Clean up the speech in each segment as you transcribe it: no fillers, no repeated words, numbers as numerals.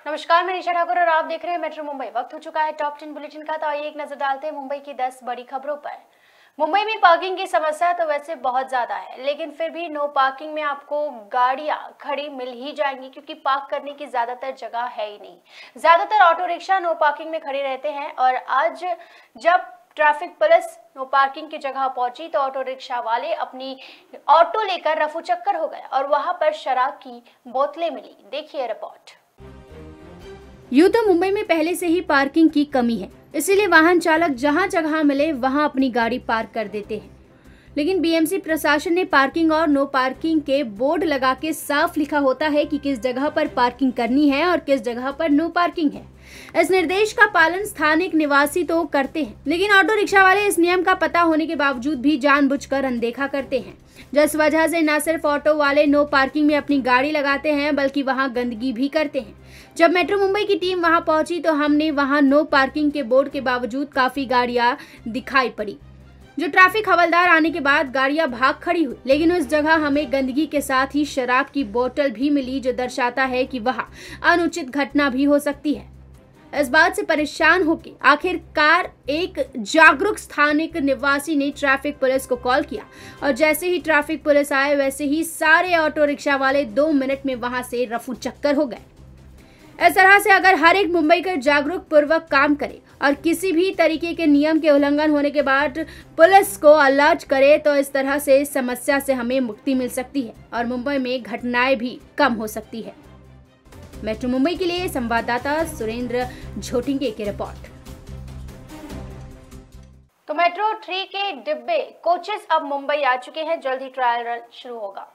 नमस्कार, मैं निशा ठाकुर और आप देख रहे हैं मेट्रो मुंबई। वक्त हो चुका है टॉप 10 बुलेटिन का, तो आइए एक नजर डालते हैं मुंबई की 10 बड़ी खबरों पर। मुंबई में पार्किंग की समस्या तो वैसे बहुत ज्यादा है, लेकिन फिर भी नो पार्किंग में आपको गाड़ियां खड़ी मिल ही जाएंगी, क्योंकि पार्क करने की ज्यादातर जगह है ही नहीं। ज्यादातर ऑटो रिक्शा नो पार्किंग में खड़े रहते हैं और आज जब ट्रैफिक पुलिस नो पार्किंग की जगह पहुंची तो ऑटो रिक्शा वाले अपनी ऑटो लेकर रफू चक्कर हो गए और वहां पर शराब की बोतलें मिली। देखिए रिपोर्ट। यूं तो मुंबई में पहले से ही पार्किंग की कमी है, इसीलिए वाहन चालक जहां जगह मिले वहां अपनी गाड़ी पार्क कर देते हैं। लेकिन बीएमसी प्रशासन ने पार्किंग और नो पार्किंग के बोर्ड लगा के साफ लिखा होता है कि किस जगह पर पार्किंग करनी है और किस जगह पर नो पार्किंग है। इस निर्देश का पालन स्थानिक निवासी तो करते हैं, लेकिन ऑटो रिक्शा वाले इस नियम का पता होने के बावजूद भी जानबूझकर अनदेखा करते हैं, जिस वजह से न सिर्फ ऑटो वाले नो पार्किंग में अपनी गाड़ी लगाते हैं बल्कि वहां गंदगी भी करते हैं। जब मेट्रो मुंबई की टीम वहां पहुंची तो हमने वहां नो पार्किंग के बोर्ड के बावजूद काफी गाड़ियां दिखाई पड़ी। जो ट्रैफिक हवलदार आने के बाद गाड़ियां भाग खड़ी हुई, लेकिन उस जगह हमें गंदगी के साथ ही शराब की बोतल भी मिली, जो दर्शाता है कि वहां अनुचित घटना भी हो सकती है। इस बात से परेशान होकर आखिरकार एक जागरूक स्थानिक निवासी ने ट्रैफिक पुलिस को कॉल किया और जैसे ही ट्रैफिक पुलिस आए वैसे ही सारे ऑटो रिक्शा वाले 2 मिनट में वहां से रफू चक्कर हो गए। इस तरह से अगर हर एक मुंबईकर जागरूक पूर्वक काम करे और किसी भी तरीके के नियम के उल्लंघन होने के बाद पुलिस को अलर्ट करे तो इस तरह से समस्या से हमें मुक्ति मिल सकती है और मुंबई में घटनाएं भी कम हो सकती है। मेट्रो मुंबई के लिए संवाददाता सुरेंद्र झोटिंगे की रिपोर्ट। तो मेट्रो 3 के डिब्बे कोचेस अब मुंबई आ चुके हैं, जल्द ही ट्रायल रन शुरू होगा।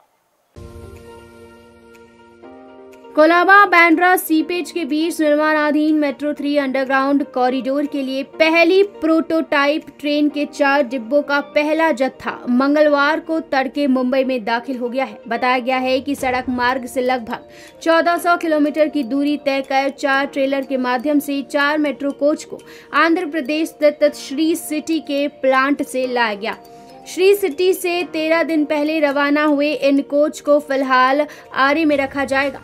कोलाबा बांद्रा सीपेज के बीच निर्माणाधीन मेट्रो 3 अंडरग्राउंड कॉरिडोर के लिए पहली प्रोटोटाइप ट्रेन के 4 डिब्बों का पहला जत्था मंगलवार को तड़के मुंबई में दाखिल हो गया है। बताया गया है कि सड़क मार्ग से लगभग 1400 किलोमीटर की दूरी तय कर 4 ट्रेलर के माध्यम से 4 मेट्रो कोच को आंध्र प्रदेश स्थित श्री सिटी के प्लांट से लाया गया। श्री सिटी से 13 दिन पहले रवाना हुए इन कोच को फिलहाल आरे में रखा जाएगा।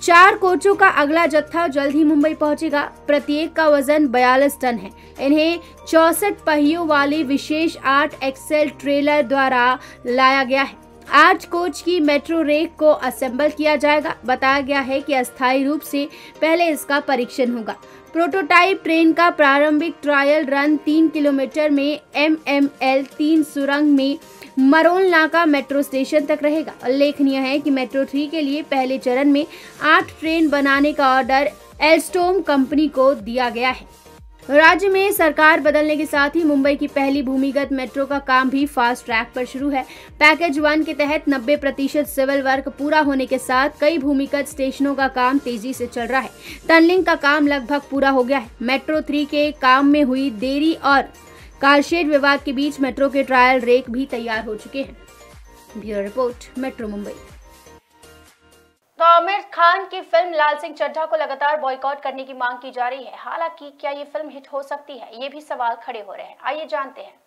4 कोचों का अगला जत्था जल्द ही मुंबई पहुंचेगा। प्रत्येक का वजन 42 टन है। इन्हें 64 पहियों वाले विशेष 8 एक्सेल ट्रेलर द्वारा लाया गया है। 8 कोच की मेट्रो रेक को असेंबल किया जाएगा। बताया गया है कि अस्थायी रूप से पहले इसका परीक्षण होगा। प्रोटोटाइप ट्रेन का प्रारंभिक ट्रायल रन 3 किलोमीटर में MML 3 सुरंग में मरोल नाका मेट्रो स्टेशन तक रहेगा। उल्लेखनीय है कि मेट्रो 3 के लिए पहले चरण में 8 ट्रेन बनाने का ऑर्डर एल्स्टोम कंपनी को दिया गया है। राज्य में सरकार बदलने के साथ ही मुंबई की पहली भूमिगत मेट्रो का काम भी फास्ट ट्रैक पर शुरू है। पैकेज 1 के तहत 90% सिविल वर्क पूरा होने के साथ कई भूमिगत स्टेशनों का काम तेजी से चल रहा है। टनलिंग का काम लगभग पूरा हो गया है। मेट्रो 3 के काम में हुई देरी और कारशेड विवाद के बीच मेट्रो के ट्रायल रेक भी तैयार हो चुके हैं। Bureau report, metro Mumbai. तो आमिर खान की फिल्म लाल सिंह चड्ढा को लगातार बॉयकॉट करने की मांग की जा रही है। हालांकि क्या ये फिल्म हिट हो सकती है, ये भी सवाल खड़े हो रहे हैं। आइए जानते हैं।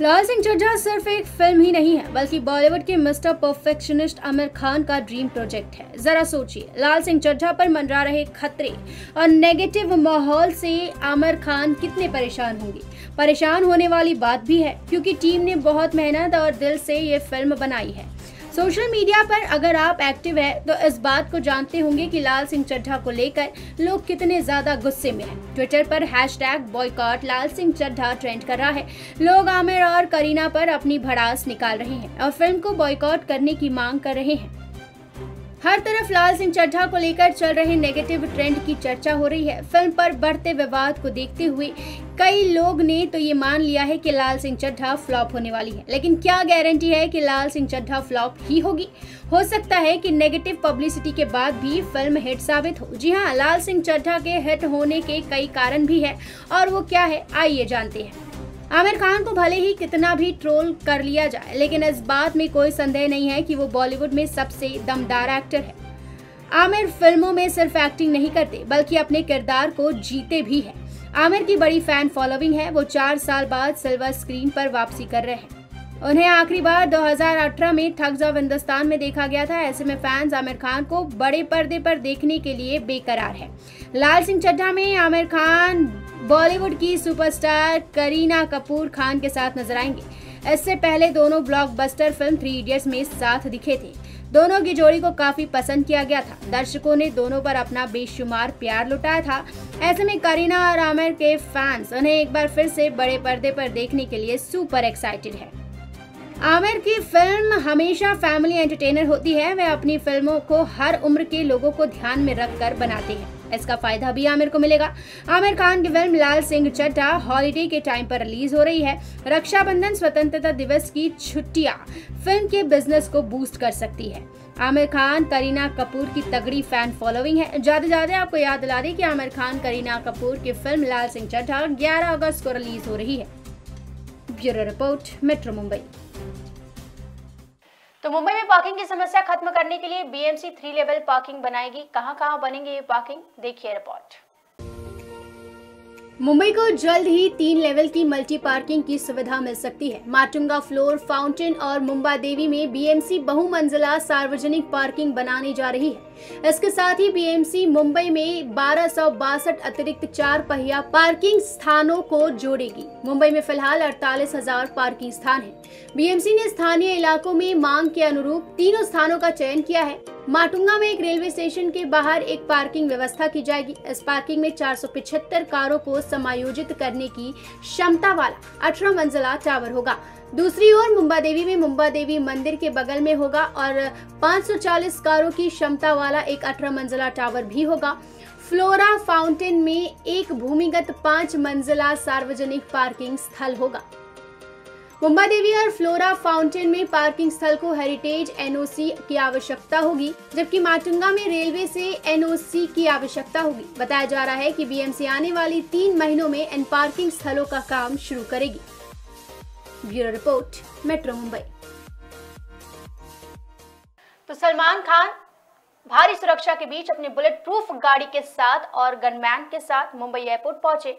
लाल सिंह चड्ढा सिर्फ एक फिल्म ही नहीं है, बल्कि बॉलीवुड के मिस्टर परफेक्शनिस्ट आमिर खान का ड्रीम प्रोजेक्ट है। जरा सोचिए, लाल सिंह चड्ढा पर मंडरा रहे खतरे और नेगेटिव माहौल से आमिर खान कितने परेशान होंगे। परेशान होने वाली बात भी है, क्योंकि टीम ने बहुत मेहनत और दिल से ये फिल्म बनाई है। सोशल मीडिया पर अगर आप एक्टिव है तो इस बात को जानते होंगे कि लाल सिंह चड्ढा को लेकर लोग कितने ज्यादा गुस्से में हैं। ट्विटर पर #बॉयकॉट लाल सिंह चड्ढा ट्रेंड कर रहा है। लोग आमिर और करीना पर अपनी भड़ास निकाल रहे हैं और फिल्म को बॉयकॉट करने की मांग कर रहे हैं। हर तरफ लाल सिंह चड्ढा को लेकर चल रहे नेगेटिव ट्रेंड की चर्चा हो रही है। फिल्म पर बढ़ते विवाद को देखते हुए कई लोग ने तो ये मान लिया है कि लाल सिंह चड्ढा फ्लॉप होने वाली है। लेकिन क्या गारंटी है कि लाल सिंह चड्ढा फ्लॉप ही होगी? हो सकता है कि नेगेटिव पब्लिसिटी के बाद भी फिल्म हिट साबित हो। जी हाँ, लाल सिंह चड्ढा के हिट होने के कई कारण भी है, और वो क्या है आइए जानते हैं। आमिर खान को भले ही कितना भी ट्रोल कर लिया जाए, लेकिन इस बात में कोई संदेह नहीं है कि वो बॉलीवुड में सबसे दमदार एक्टर है। आमिर फिल्मों में सिर्फ एक्टिंग नहीं करते, बल्कि अपने किरदार को जीते भी हैं। आमिर की बड़ी फैन फॉलोइंग है। वो 4 साल बाद सिल्वर स्क्रीन पर वापसी कर रहे हैं। उन्हें आखिरी बार 2018 में ठग्स ऑफ हिंदुस्तान में देखा गया था। ऐसे में फैंस आमिर खान को बड़े पर्दे पर देखने के लिए बेकरार है। लाल सिंह चड्ढा में आमिर खान बॉलीवुड की सुपरस्टार करीना कपूर खान के साथ नजर आएंगे। इससे पहले दोनों ब्लॉकबस्टर फिल्म 3 इडियट्स में साथ दिखे थे। दोनों की जोड़ी को काफी पसंद किया गया था। दर्शकों ने दोनों पर अपना बेशुमार प्यार लुटाया था। ऐसे में करीना और आमिर के फैंस उन्हें एक बार फिर से बड़े पर्दे पर देखने के लिए सुपर एक्साइटेड है। आमिर की फिल्म हमेशा फैमिली एंटरटेनर होती है। वे अपनी फिल्मों को हर उम्र के लोगों को ध्यान में रखकर बनाते हैं। इसका फायदा भी आमिर को मिलेगा। आमिर खान की फिल्म लाल सिंह चड्ढा हॉलिडे के टाइम पर रिलीज हो रही है। रक्षाबंधन, स्वतंत्रता दिवस की छुट्टियां फिल्म के बिजनेस को बूस्ट कर सकती है। आमिर खान करीना कपूर की तगड़ी फैन फॉलोइंग है। जाते आपको याद दिला दें कि आमिर खान करीना कपूर की फिल्म लाल सिंह चड्ढा 11 अगस्त को रिलीज हो रही है। Bureau report, metro Mumbai. तो मुंबई में पार्किंग की समस्या खत्म करने के लिए बीएमसी 3 लेवल पार्किंग बनाएगी। कहां बनेंगे ये पार्किंग, देखिए रिपोर्ट। मुंबई को जल्द ही 3 लेवल की मल्टी पार्किंग की सुविधा मिल सकती है। माटुंगा, फ्लोर, फाउंटेन और मुंबा देवी में बीएमसी बहुमंजिला सार्वजनिक पार्किंग बनाने जा रही है। इसके साथ ही बीएमसी मुंबई में 1262 अतिरिक्त 4 पहिया पार्किंग स्थानों को जोड़ेगी। मुंबई में फिलहाल 48,000 पार्किंग स्थान हैं। बीएमसी ने स्थानीय इलाकों में मांग के अनुरूप तीनों स्थानों का चयन किया है। माटुंगा में एक रेलवे स्टेशन के बाहर एक पार्किंग व्यवस्था की जाएगी। इस पार्किंग में 475 कारों को समायोजित करने की क्षमता वाला 18 मंजिला टावर होगा। दूसरी ओर मुंबा देवी में मुंबा देवी मंदिर के बगल में होगा और 540 कारों की क्षमता वाला एक 18 मंजिला टावर भी होगा। फ्लोरा फाउंटेन में एक भूमिगत 5 मंजिला सार्वजनिक पार्किंग स्थल होगा। मुंबा देवी और फ्लोरा फाउंटेन में पार्किंग स्थल को हेरिटेज एनओसी की आवश्यकता होगी, जबकि माटुंगा में रेलवे से एनओसी की आवश्यकता होगी। बताया जा रहा है कि बीएमसी आने वाली 3 महीनों में इन पार्किंग स्थलों का काम शुरू करेगी। Bureau report, metro Mumbai. तो सलमान खान भारी सुरक्षा के बीच अपनी बुलेट प्रूफ गाड़ी के साथ और गनमैन के साथ मुंबई एयरपोर्ट पहुंचे।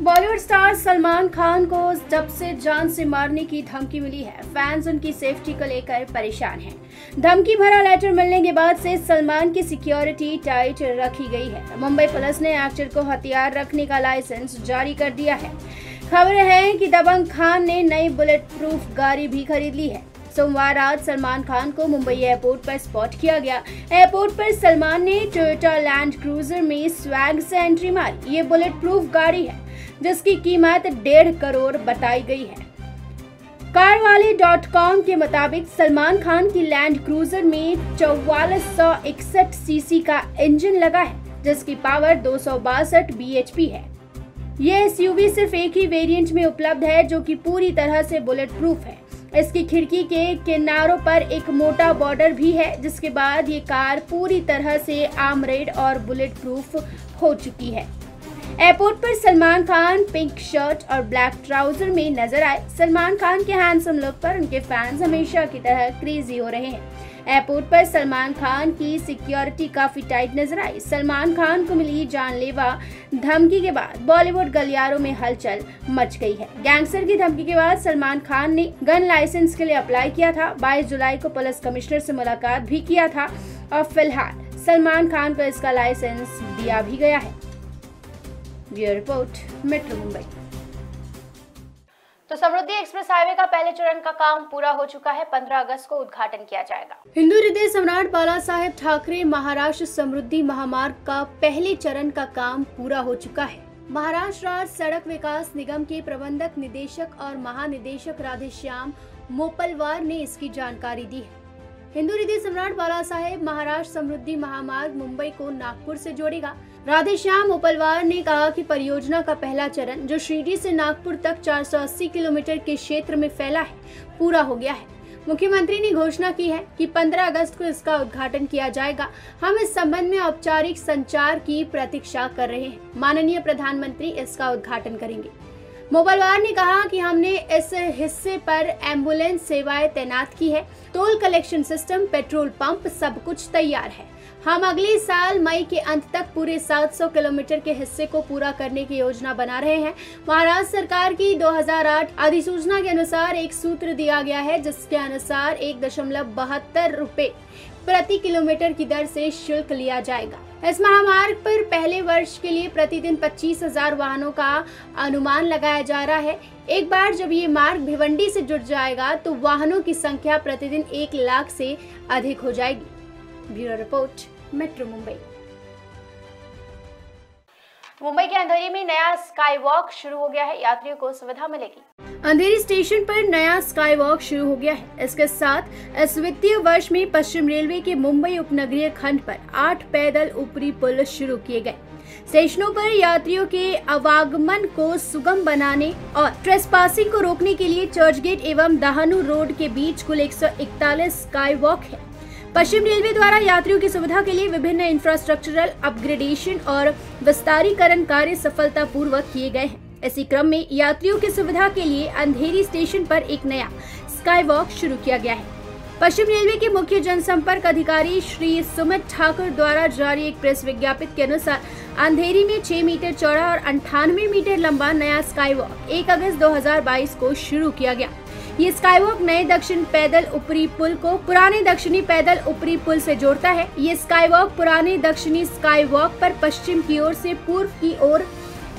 बॉलीवुड स्टार सलमान खान को जब से जान से मारने की धमकी मिली है, फैंस उनकी सेफ्टी को लेकर परेशान हैं। धमकी भरा लेटर मिलने के बाद से सलमान की सिक्योरिटी टाइट रखी गई है। मुंबई पुलिस ने एक्टर को हथियार रखने का लाइसेंस जारी कर दिया है। खबर है कि दबंग खान ने नई बुलेट प्रूफ गाड़ी भी खरीद ली है। सोमवार रात सलमान खान को मुंबई एयरपोर्ट पर स्पॉट किया गया। एयरपोर्ट पर सलमान ने टोयोटा लैंड क्रूजर में स्वैग से एंट्री मारी। ये बुलेट प्रूफ गाड़ी है जिसकी कीमत 1.5 करोड़ बताई गई है। कारवाले.com के मुताबिक सलमान खान की लैंड क्रूजर में 4461 सीसी का इंजन लगा है, जिसकी पावर 262 bhp है। ये एसयूवी सिर्फ एक ही वेरिएंट में उपलब्ध है जो कि पूरी तरह से बुलेट प्रूफ है। इसकी खिड़की के किनारों पर एक मोटा बॉर्डर भी है, जिसके बाद ये कार पूरी तरह से आर्मरेड और बुलेट प्रूफ हो चुकी है। एयरपोर्ट पर सलमान खान पिंक शर्ट और ब्लैक ट्राउजर में नजर आए। सलमान खान के हैंडसम लुक पर उनके फैंस हमेशा की तरह क्रेजी हो रहे हैं। एयरपोर्ट पर सलमान खान की सिक्योरिटी काफी टाइट नजर आई। सलमान खान को मिली जानलेवा धमकी के बाद बॉलीवुड गलियारों में हलचल मच गई है। गैंगस्टर की धमकी के बाद सलमान खान ने गन लाइसेंस के लिए अप्लाई किया था। 22 जुलाई को पुलिस कमिश्नर से मुलाकात भी किया था और फिलहाल सलमान खान को इसका लाइसेंस दिया भी गया है। Bureau report, metro Mumbai. तो समृद्धि एक्सप्रेस हाईवे का पहले चरण का काम पूरा हो चुका है। 15 अगस्त को उद्घाटन किया जाएगा। हिंदू हृदय सम्राट बाला साहेब ठाकरे महाराष्ट्र समृद्धि महामार्ग का पहले चरण का काम पूरा हो चुका है। महाराष्ट्र राज्य सड़क विकास निगम के प्रबंधक निदेशक और महानिदेशक राधेश्याम मोपलवार ने इसकी जानकारी दी है। हिंदू हृदय सम्राट बाला साहेब महाराष्ट्र समृद्धि महामार्ग मुंबई को नागपुर से जोड़ेगा। राधेश्याम मोपलवार ने कहा कि परियोजना का पहला चरण, जो शिरडी से नागपुर तक 480 किलोमीटर के क्षेत्र में फैला है, पूरा हो गया है। मुख्यमंत्री ने घोषणा की है कि 15 अगस्त को इसका उद्घाटन किया जाएगा। हम इस संबंध में औपचारिक संचार की प्रतीक्षा कर रहे हैं। माननीय प्रधानमंत्री इसका उद्घाटन करेंगे। मोबालवार ने कहा कि हमने इस हिस्से पर एम्बुलेंस सेवाएं तैनात की है, toll collection system, petrol pump, सब कुछ तैयार है। हम अगले साल मई के अंत तक पूरे 700 किलोमीटर के हिस्से को पूरा करने की योजना बना रहे हैं। महाराष्ट्र सरकार की 2008 अधिसूचना के अनुसार एक सूत्र दिया गया है, जिसके अनुसार 1.72 रुपए प्रति किलोमीटर की दर से शुल्क लिया जाएगा। इस महामार्ग पर पहले वर्ष के लिए प्रतिदिन 25,000 वाहनों का अनुमान लगाया जा रहा है। एक बार जब ये मार्ग भिवंडी से जुड़ जाएगा तो वाहनों की संख्या प्रतिदिन 1 लाख से अधिक हो जाएगी। Bureau report, metro Mumbai. Mumbai के अंधेरी में नया स्काई वॉक शुरू हो गया है, यात्रियों को सुविधा मिलेगी। अंधेरी स्टेशन पर नया स्काई वॉक शुरू हो गया है। इसके साथ इस वित्तीय वर्ष में पश्चिम रेलवे के मुंबई उपनगरीय खंड पर 8 पैदल ऊपरी पुल शुरू किए गए। स्टेशनों पर यात्रियों के आवागमन को सुगम बनाने और ट्रेसपासिंग को रोकने के लिए चर्चगेट एवं दहानू रोड के बीच कुल 141 स्काई वॉक है। पश्चिम रेलवे द्वारा यात्रियों की सुविधा के लिए विभिन्न इंफ्रास्ट्रक्चरल अपग्रेडेशन और विस्तारीकरण कार्य सफलतापूर्वक किए गए हैं। इसी क्रम में यात्रियों की सुविधा के लिए अंधेरी स्टेशन पर एक नया स्काई वॉक शुरू किया गया है। पश्चिम रेलवे के मुख्य जनसंपर्क अधिकारी श्री सुमित ठाकुर द्वारा जारी एक प्रेस विज्ञप्ति के अनुसार अंधेरी में 6 मीटर चौड़ा और 98 मीटर लंबा नया स्काई वॉक 1 अगस्त 2022 को शुरू किया गया। ये स्काई वॉक नए दक्षिण पैदल ऊपरी पुल को पुराने दक्षिणी पैदल ऊपरी पुल से जोड़ता है। ये स्काई वॉक पुराने दक्षिणी स्काई वॉक पर पश्चिम की ओर से पूर्व की ओर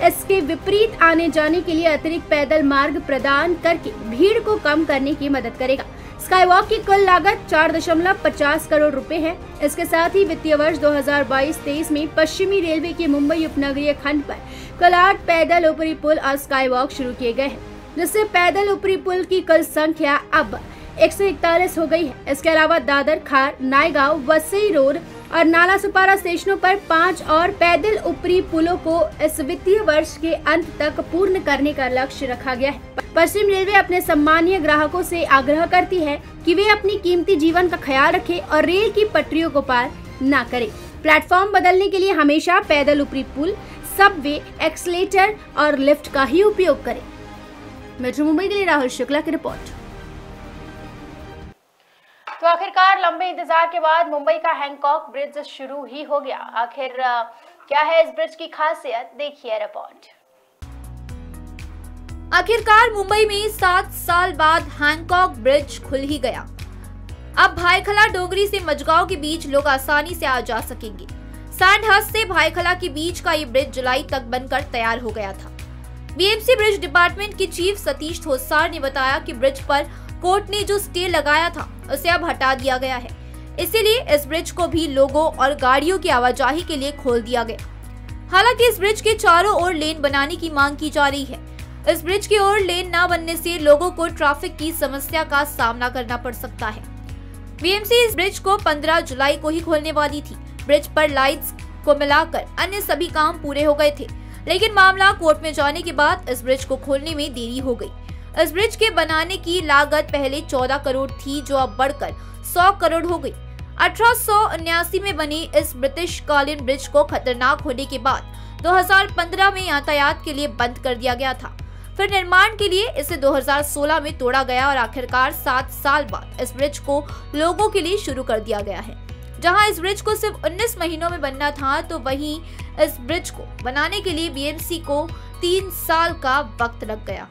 इसके विपरीत आने जाने के लिए अतिरिक्त पैदल मार्ग प्रदान करके भीड़ को कम करने की मदद करेगा। स्काई वॉक की कुल लागत 4.50 करोड़ रुपए है। इसके साथ ही वित्तीय वर्ष 2022-23 में पश्चिमी रेलवे के मुंबई उपनगरीय खंड पर कुल 8 पैदल ऊपरी पुल और स्काई वॉक शुरू किए गए हैं, जिससे पैदल ऊपरी पुल की कुल संख्या अब 141 हो गई है। इसके अलावा दादर, खार, नायगांव, वसई रोड और नाला सुपारा स्टेशनों पर 5 और पैदल ऊपरी पुलों को इस वित्तीय वर्ष के अंत तक पूर्ण करने का लक्ष्य रखा गया है। पश्चिम रेलवे अपने सम्मानीय ग्राहकों से आग्रह करती है कि वे अपनी कीमती जीवन का ख्याल रखें और रेल की पटरियों को पार न करें। प्लेटफॉर्म बदलने के लिए हमेशा पैदल ऊपरी पुल, सबवे, एक्सीलेटर और लिफ्ट का ही उपयोग करें। मेट्रो मुंबई के लिए राहुल शुक्ला की रिपोर्ट। तो आखिरकार लंबे इंतजार के बाद मुंबई का हैंकॉक ब्रिज शुरू ही हो गया। आखिर क्या है इस ब्रिज की खासियत, देखिए रिपोर्ट। आखिरकार मुंबई में 7 साल बाद हैंकॉक ब्रिज खुल ही गया। अब भायखला डोंगरी से मजगांव के बीच लोग आसानी से आ जा सकेंगे। सैंडहर्स्ट से भायखला के बीच का ये ब्रिज जुलाई तक बनकर तैयार हो गया था। बीएमसी ब्रिज डिपार्टमेंट के चीफ सतीश ठोसार ने बताया कि ब्रिज पर कोर्ट ने जो स्टे लगाया था उसे अब हटा दिया गया है, इसीलिए इस ब्रिज को भी लोगों और गाड़ियों की आवाजाही के लिए खोल दिया गया। हालांकि इस ब्रिज के चारों ओर लेन बनाने की मांग की जा रही है। इस ब्रिज की ओर लेन न बनने से लोगों को ट्रैफिक की समस्या का सामना करना पड़ सकता है। बीएमसी इस ब्रिज को 15 जुलाई को ही खोलने वाली थी। ब्रिज पर लाइट्स को मिलाकर अन्य सभी काम पूरे हो गए थे, लेकिन मामला कोर्ट में जाने के बाद इस ब्रिज को खोलने में देरी हो गई। इस ब्रिज के बनाने की लागत पहले 14 करोड़ थी, जो अब बढ़कर 100 करोड़ हो गई। 1879 में बनी इस ब्रिटिश कालीन ब्रिज को खतरनाक होने के बाद 2015 में यातायात के लिए बंद कर दिया गया था। फिर निर्माण के लिए इसे 2016 में तोड़ा गया और आखिरकार 7 साल बाद इस ब्रिज को लोगों के लिए शुरू कर दिया गया है। जहां इस ब्रिज को सिर्फ 19 महीनों में बनना था, तो वहीं इस ब्रिज को बनाने के लिए बीएमसी को 3 साल का वक्त लग गया।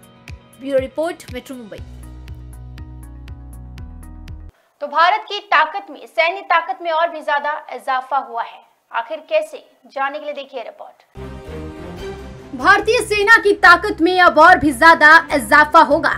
Bureau report, metro Mumbai. तो भारत की ताकत में, सैन्य ताकत में और भी ज्यादा इजाफा हुआ है। आखिर कैसे, जानने के लिए देखिए रिपोर्ट। भारतीय सेना की ताकत में अब और भी ज्यादा इजाफा होगा।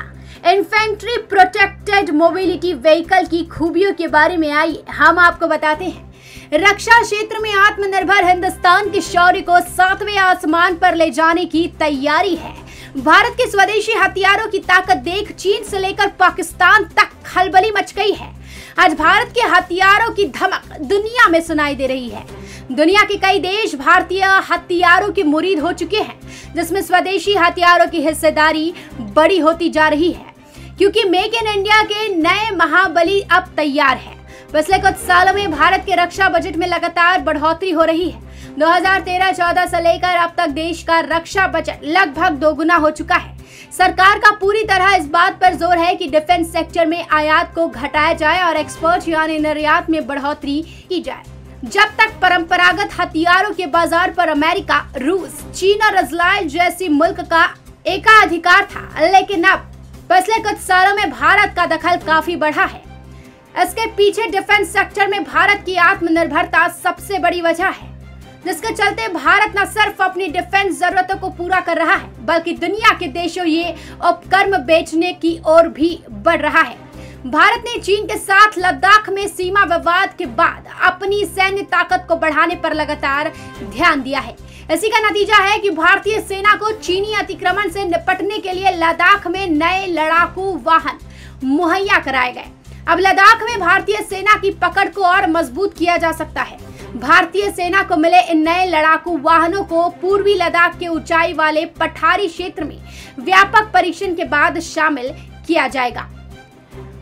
इन्फेंट्री प्रोटेक्टेड मोबिलिटी व्हीकल की खूबियों के बारे में आइए हम आपको बताते हैं। रक्षा क्षेत्र में आत्मनिर्भर हिंदुस्तान के शौर्य को 7वें आसमान पर ले जाने की तैयारी है। भारत के स्वदेशी हथियारों की ताकत देख चीन से लेकर पाकिस्तान तक खलबली मच गई है। आज भारत के हथियारों की धमक दुनिया में सुनाई दे रही है। दुनिया के कई देश भारतीय हथियारों के मुरीद हो चुके हैं, जिसमें स्वदेशी हथियारों की हिस्सेदारी बड़ी होती जा रही है, क्योंकि मेक इन इंडिया के नए महाबली अब तैयार है। पिछले कुछ सालों में भारत के रक्षा बजट में लगातार बढ़ोतरी हो रही है। 2013-14 से लेकर अब तक देश का रक्षा बजट लगभग दोगुना हो चुका है। सरकार का पूरी तरह इस बात पर जोर है कि डिफेंस सेक्टर में आयात को घटाया जाए और एक्सपोर्ट यानी निर्यात में बढ़ोतरी की जाए। जब तक परंपरागत हथियारों के बाजार पर अमेरिका, रूस, चीन और इजराइल जैसी मुल्क का एकाधिकार था, लेकिन अब पिछले कुछ सालों में भारत का दखल काफी बढ़ा है। इसके पीछे डिफेंस सेक्टर में भारत की आत्मनिर्भरता सबसे बड़ी वजह है, जिसके चलते भारत न सिर्फ अपनी डिफेंस जरूरतों को पूरा कर रहा है, बल्कि दुनिया के देशों ये उपकरण बेचने की ओर भी बढ़ रहा है। भारत ने चीन के साथ लद्दाख में सीमा विवाद के बाद अपनी सैन्य ताकत को बढ़ाने पर लगातार ध्यान दिया है। इसी का नतीजा है कि भारतीय सेना को चीनी अतिक्रमण से निपटने के लिए लद्दाख में नए लड़ाकू वाहन मुहैया कराए गए। अब लद्दाख में भारतीय सेना की पकड़ को और मजबूत किया जा सकता है। भारतीय सेना को मिले इन नए लड़ाकू वाहनों को पूर्वी लद्दाख के ऊंचाई वाले पठारी क्षेत्र में व्यापक परीक्षण के बाद शामिल किया जाएगा।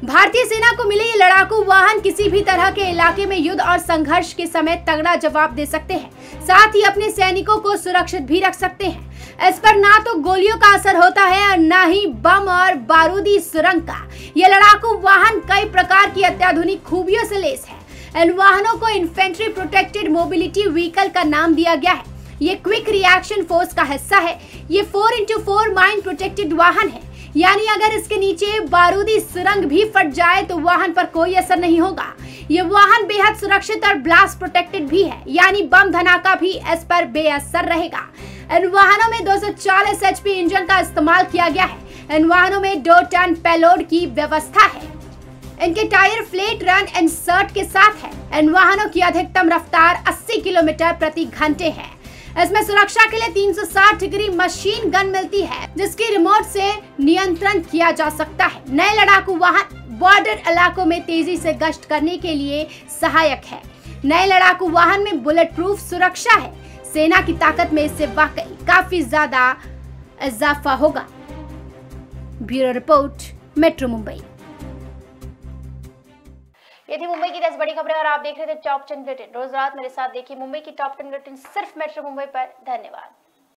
भारतीय सेना को मिले ये लड़ाकू वाहन किसी भी तरह के इलाके में युद्ध और संघर्ष के समय तगड़ा जवाब दे सकते हैं, साथ ही अपने सैनिकों को सुरक्षित भी रख सकते हैं। इस पर ना तो गोलियों का असर होता है और ना ही बम और बारूदी सुरंग का। ये लड़ाकू वाहन कई प्रकार की अत्याधुनिक खूबियों से लैस है। इन वाहनों को इन्फेंट्री प्रोटेक्टेड मोबिलिटी व्हीकल का नाम दिया गया है। ये क्विक रिएक्शन फोर्स का हिस्सा है। ये 4x4 माइन प्रोटेक्टेड वाहन है, यानी अगर इसके नीचे बारूदी सुरंग भी फट जाए तो वाहन पर कोई असर नहीं होगा। ये वाहन बेहद सुरक्षित और ब्लास्ट प्रोटेक्टेड भी है, यानी बम धमाका भी इस पर बेअसर रहेगा। इन वाहनों में 240 HP इंजन का इस्तेमाल किया गया है। इन वाहनों में 2 टन पेलोड की व्यवस्था है। इनके टायर फ्लैट रन एंड सर्ट के साथ है। इन वाहनों की अधिकतम रफ्तार 80 किलोमीटर प्रति घंटे है। इसमें सुरक्षा के लिए 360 डिग्री मशीन गन मिलती है, जिसकी रिमोट से नियंत्रण किया जा सकता है। नए लड़ाकू वाहन बॉर्डर इलाकों में तेजी से गश्त करने के लिए सहायक है। नए लड़ाकू वाहन में बुलेट प्रूफ सुरक्षा है। सेना की ताकत में इससे वाकई काफी ज्यादा इजाफा होगा। Bureau report, metro Mumbai. ये थी मुंबई की 10 बड़ी खबरें और आप देख रहे थे टॉप 10 बुलेटिन। रोज रात मेरे साथ देखिए मुंबई की टॉप 10 बुलेटिन सिर्फ मेट्रो मुंबई पर। धन्यवाद।